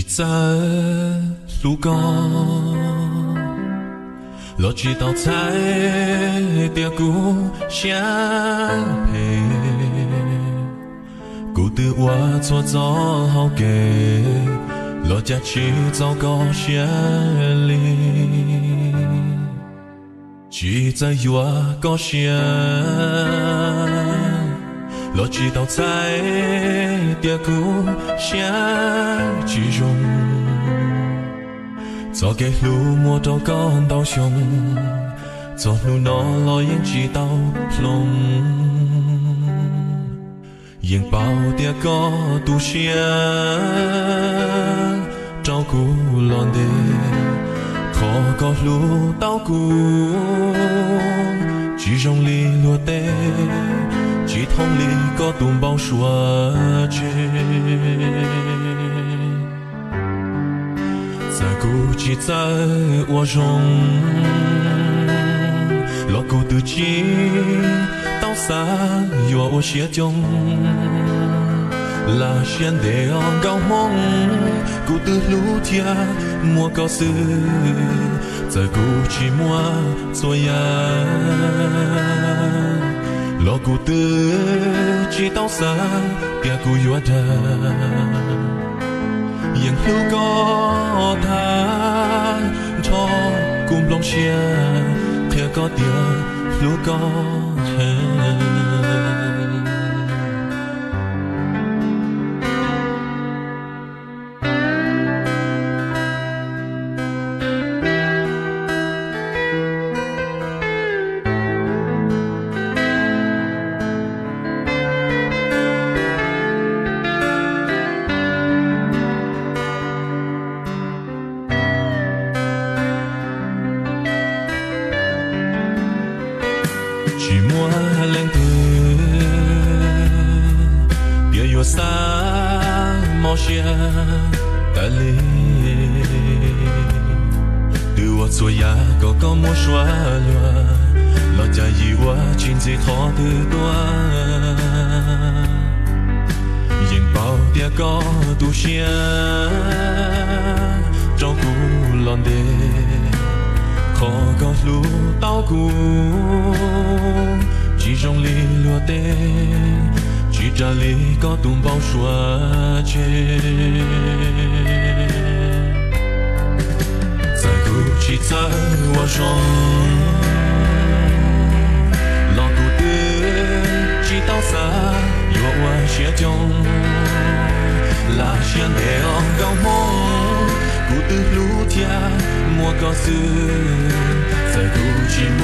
在路高，落几道菜的故乡配，孤独我做做好给，落家去走高乡里，只在我高乡。落几道菜的故乡之中，走给路莫到港岛上，走路那老眼直到龙，眼包的个都乡，照顾乱的，可个路到古，之中里落的。鸡桶里个东宝说着，在孤寂在我中，落孤独寂到三月我写中，拉线的高梦，孤独路天莫告诉，在孤寂莫作呀。落孤独直到山别孤远的沿路高滩朝古龙线铁高的路高寂寞冷的，别有三毛线的里，对我做呀个个莫说了，老家以我经济好的多，引爆的个都县，照顾乱的。可个路到古，其中里落的，只这里个东宝说着，在古迹在我中，老古的直到三有我写中，拉线的高梦。孤独路天莫告诉，在孤寂莫